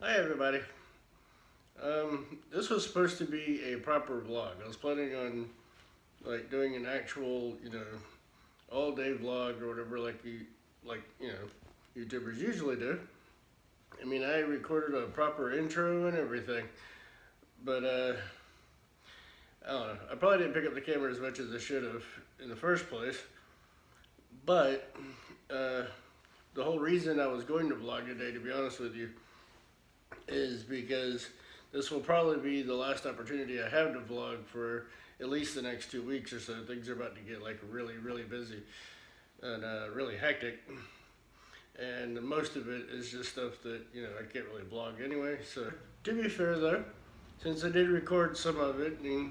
Hi everybody. This was supposed to be a proper vlog. I was planning on doing an actual, all day vlog or whatever YouTubers usually do. I mean, I recorded a proper intro and everything, but I don't know. I probably didn't pick up the camera as much as I should have in the first place. But the whole reason I was going to vlog today, to be honest with you, is because this will probably be the last opportunity I have to vlog for at least the next 2 weeks or so. Things are about to get really busy and really hectic, and most of it is just stuff that I can't really vlog anyway. So to be fair though, since I did record some of it, and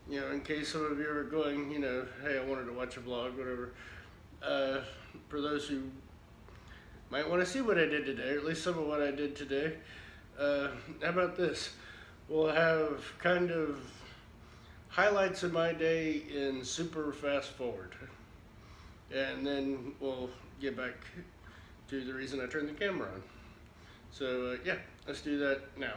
in case some of you are going, hey, I wanted to watch a vlog, whatever, for those who might want to see what I did today, or at least some of what I did today, how about this? We'll have kind of highlights of my day in super fast forward, and then we'll get back to the reason I turned the camera on. So yeah, let's do that now.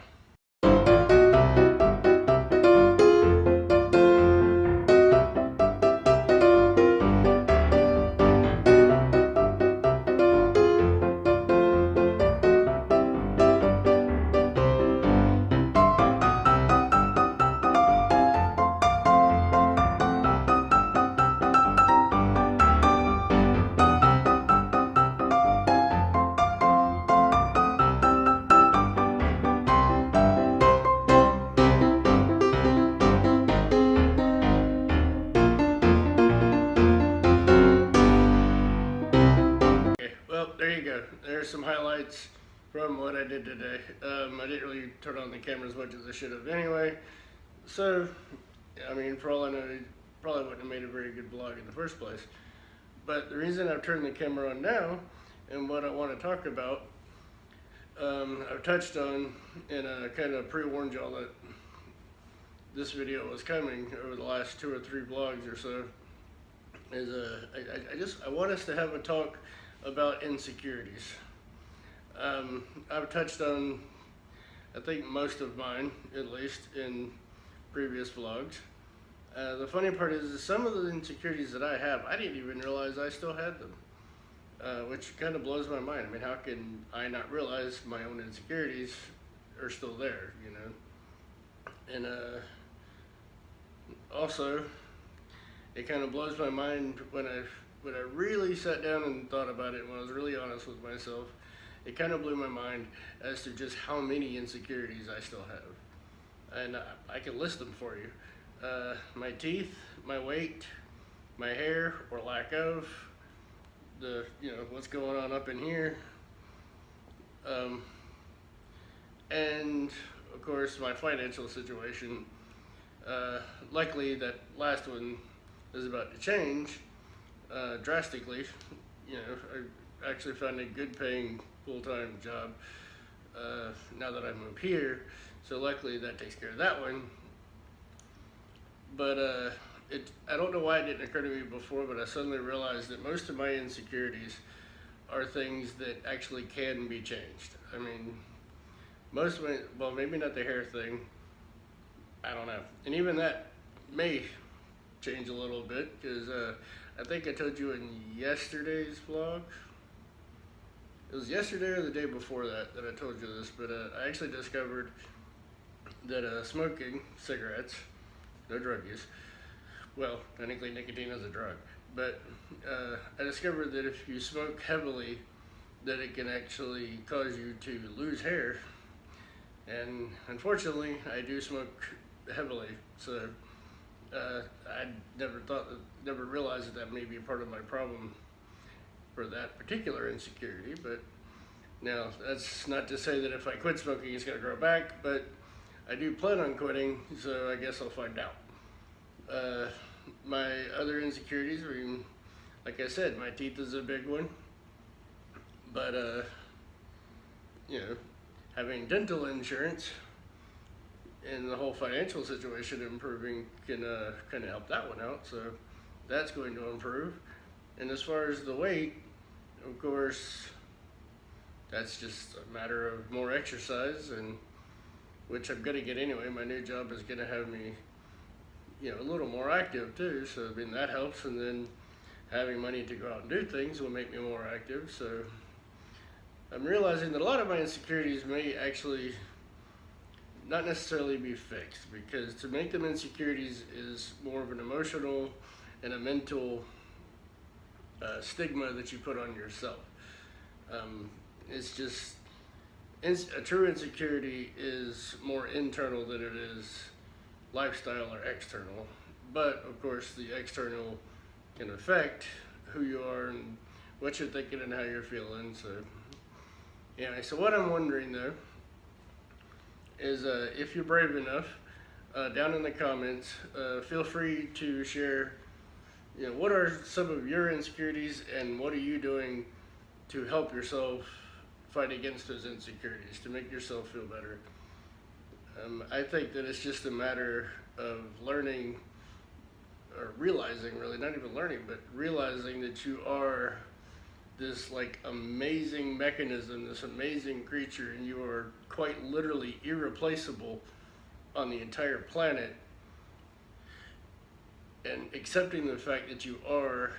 Well, there you go. There's some highlights from what I did today. I didn't really turn on the camera as much as I should have anyway. So, I mean, for all I know, it probably wouldn't have made a very good vlog in the first place. But the reason I've turned the camera on now, and what I want to talk about, I've touched on, and kind of pre-warned y'all that this video was coming over the last 2 or 3 vlogs or so, is I want us to have a talk about insecurities. I've touched on, I think, most of mine, at least, in previous vlogs. The funny part is some of the insecurities that I have, I didn't even realize I still had them, which kind of blows my mind. I mean, how can I not realize my own insecurities are still there, And also, it kind of blows my mind when I really sat down and thought about it, when I was really honest with myself, it kind of blew my mind as to just how many insecurities I still have. And I can list them for you. My teeth, my weight, my hair or lack of, what's going on up in here, and of course my financial situation. Luckily that last one is about to change drastically. I actually found a good paying full-time job now that I moved here, so luckily that takes care of that one. But I don't know why it didn't occur to me before, but I suddenly realized that most of my insecurities are things that actually can be changed. I mean, most of my, well, maybe not the hair thing, I don't know, and even that may change a little bit, because I think I told you in yesterday's vlog, it was yesterday or the day before that I told you this, but I actually discovered that smoking cigarettes, no drug use, well, technically nicotine is a drug, but I discovered that if you smoke heavily, that it can actually cause you to lose hair, and unfortunately I do smoke heavily, so I never realized that may be part of my problem for that particular insecurity. But now that's not to say that if I quit smoking it's going to grow back, but I do plan on quitting, so I guess I'll find out. My other insecurities, I mean, like I said, my teeth is a big one, but having dental insurance and the whole financial situation improving can kind of help that one out, so that's going to improve. And as far as the weight, of course, that's just a matter of more exercise, and which I'm gonna get anyway. My new job is gonna have me, a little more active too. So I mean that helps, and then having money to go out and do things will make me more active. So I'm realizing that a lot of my insecurities may actually not necessarily be fixed, because to make them insecurities is more of an emotional and a mental stigma that you put on yourself. It's just a true insecurity is more internal than it is lifestyle or external. But of course, the external can affect who you are and what you're thinking and how you're feeling. So, anyway, so what I'm wondering though is if you're brave enough, down in the comments, feel free to share, what are some of your insecurities and what are you doing to help yourself fight against those insecurities, to make yourself feel better. I think that it's just a matter of learning, or realizing, really, not even learning, but realizing that you are this like amazing mechanism, this amazing creature, and you are quite literally irreplaceable on the entire planet, and accepting the fact that you are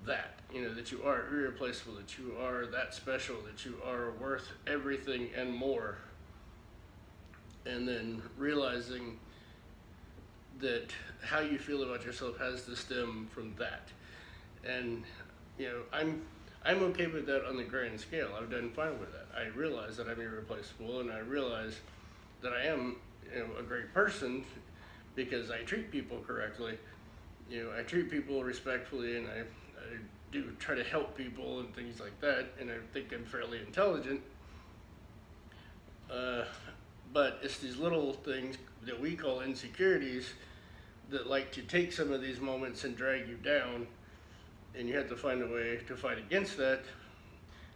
that, that you are irreplaceable, that you are that special, that you are worth everything and more, and then realizing that how you feel about yourself has to stem from that. And I'm okay with that on the grand scale. I've done fine with that. I realize that I'm irreplaceable, and I realize that I am, a great person because I treat people correctly. I treat people respectfully, and I do try to help people and things like that, and I think I'm fairly intelligent. But it's these little things that we call insecurities that like to take some of these moments and drag you down, and you have to find a way to fight against that.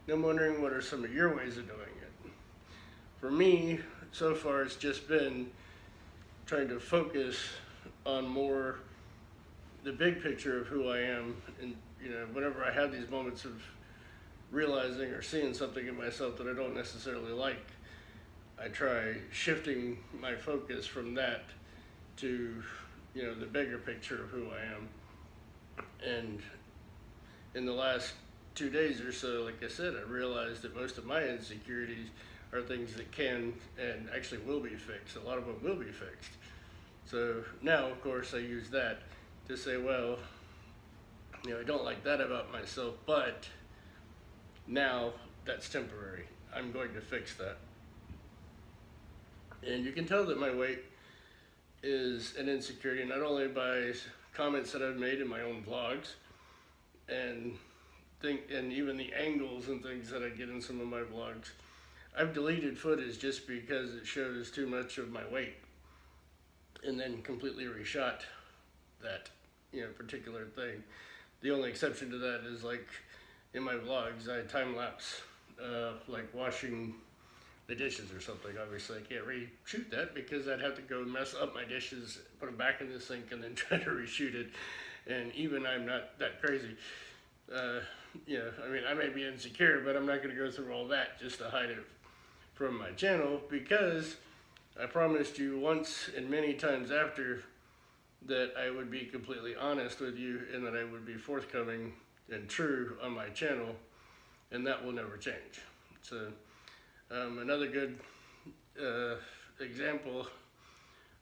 And I'm wondering, what are some of your ways of doing it? For me, so far, it's just been trying to focus on more the big picture of who I am, and whenever I have these moments of realizing or seeing something in myself that I don't necessarily like, I try shifting my focus from that to the bigger picture of who I am. And in the last 2 days or so, like I said, I realized that most of my insecurities are things that can and actually will be fixed. A lot of them will be fixed. So now, of course, I use that to say, well, I don't like that about myself, but now that's temporary. I'm going to fix that. And you can tell that my weight is an insecurity, not only by comments that I've made in my own vlogs, and even the angles and things that I get in some of my vlogs. I've deleted footage just because it shows too much of my weight, and then completely reshot that particular thing. The only exception to that is like in my vlogs, I time lapse like washing the dishes or something. Obviously I can't reshoot that because I'd have to go mess up my dishes, put them back in the sink, and then try to reshoot it. And even I'm not that crazy. I may be insecure, but I'm not going to go through all that just to hide it from my channel, because I promised you once and many times after that I would be completely honest with you, and that I would be forthcoming and true on my channel, and that will never change. So another good example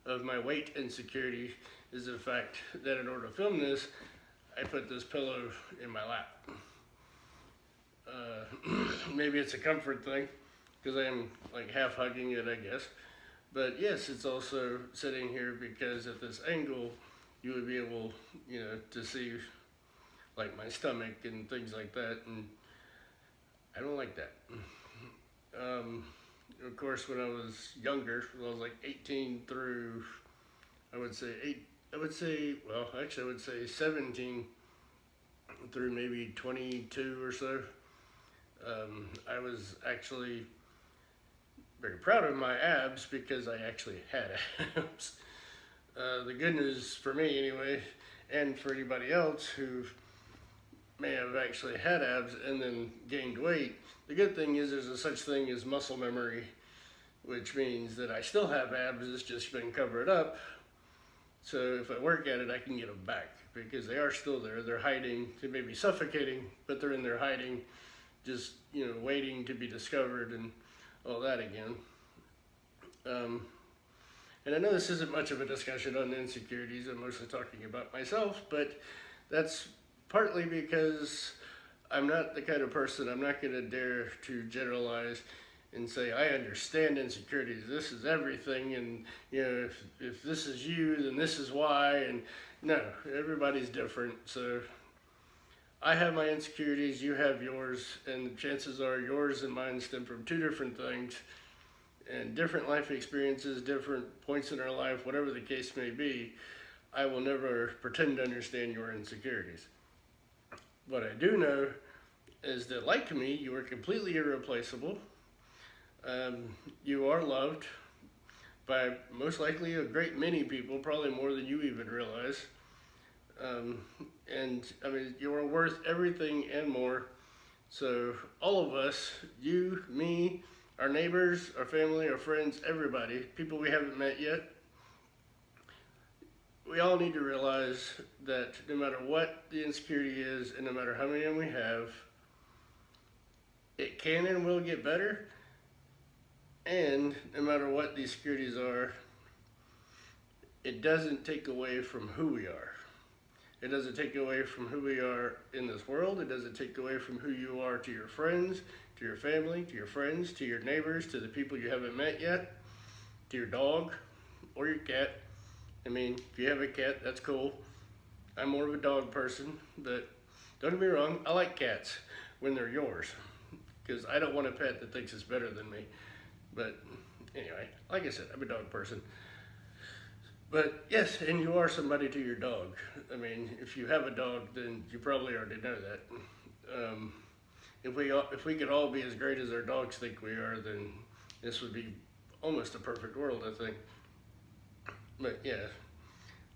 of my weight insecurity is the fact that in order to film this, I put this pillow in my lap. Maybe it's a comfort thing, because I am like half hugging it, I guess. But yes, it's also sitting here because at this angle, you would be able, to see like my stomach and things like that, and I don't like that. Of course, when I was younger, when I was like 18 through, I would say 17 through maybe 22 or so, I was actually very proud of my abs because I actually had abs. The good news for me anyway, and for anybody else who may have actually had abs and then gained weight. The good thing is there's a such thing as muscle memory, which means that I still have abs, it's just been covered up. So if I work at it, I can get them back because they are still there. They're hiding, they may be suffocating, but they're in there hiding, just, waiting to be discovered and all that again. And I know this isn't much of a discussion on insecurities, I'm mostly talking about myself, but that's partly because I'm not the kind of person, I'm not gonna dare to generalize and say, I understand insecurities, this is everything, and if this is you, then this is why, and no, everybody's different. So I have my insecurities, you have yours, and the chances are yours and mine stem from two different things, and different life experiences, different points in our life, whatever the case may be. I will never pretend to understand your insecurities. What I do know is that, like me, you are completely irreplaceable. You are loved by most likely a great many people, probably more than you even realize. And I mean, you are worth everything and more. So all of us, you, me, our neighbors, our family, our friends, everybody, people we haven't met yet, we all need to realize that no matter what the insecurity is and no matter how many we have, it can and will get better. And no matter what these securities are, it doesn't take away from who we are. It doesn't take away from who we are in this world. It doesn't take away from who you are to your friends, to your family, to your friends, to your neighbors, to the people you haven't met yet, to your dog or your cat. I mean, if you have a cat, that's cool. I'm more of a dog person, but don't get me wrong, I like cats when they're yours, because I don't want a pet that thinks it's better than me. But anyway, like I said, I'm a dog person. But yes, and you are somebody to your dog. I mean, if you have a dog, then you probably already know that. If we could all be as great as our dogs think we are, then this would be almost a perfect world, I think. But yeah,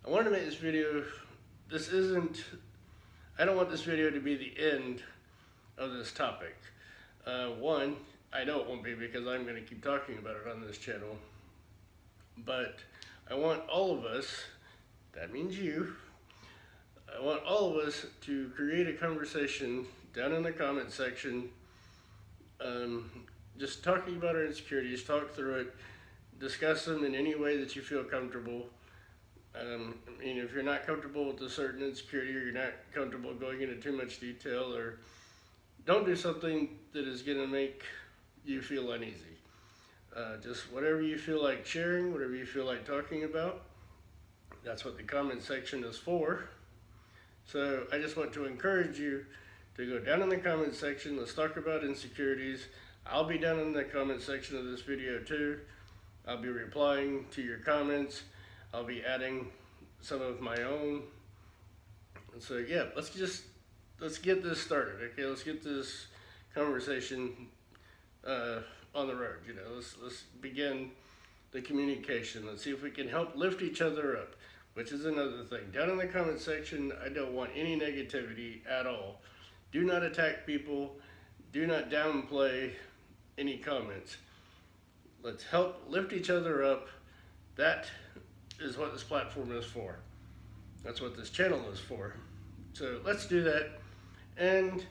I wanted to make this video. I don't want this video to be the end of this topic. One, I know it won't be because I'm going to keep talking about it on this channel. But I want all of us, that means you, I want all of us to create a conversation down in the comment section, just talking about our insecurities, talk through it, discuss them in any way that you feel comfortable. I mean, if you're not comfortable with a certain insecurity, or you're not comfortable going into too much detail, or don't do something that is going to make you feel uneasy. Just whatever you feel like sharing, whatever you feel like talking about, that's what the comment section is for. So I just want to encourage you to go down in the comment section. Let's talk about insecurities. I'll be down in the comment section of this video too. I'll be replying to your comments. I'll be adding some of my own. And so yeah, let's get this started. Okay, let's get this conversation on the road. Let's begin the communication. Let's see if we can help lift each other up, which is another thing. Down in the comment section, I don't want any negativity at all. Do not attack people. Do not downplay any comments. Let's help lift each other up. That is what this platform is for. That's what this channel is for. So let's do that. And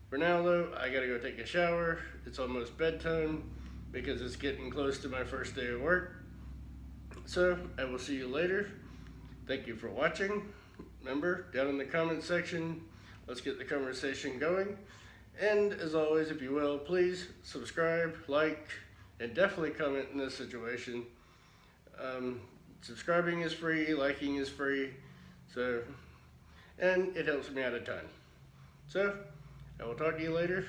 for now though, I gotta go take a shower. It's almost bedtime because it's getting close to my first day of work. So I will see you later. Thank you for watching. Remember, down in the comment section, let's get the conversation going. And as always, if you will, please subscribe, like, and definitely comment in this situation. Subscribing is free, liking is free, and it helps me out a ton. So, I will talk to you later.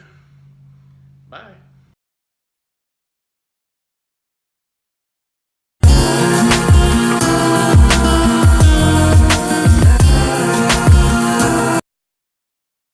Bye.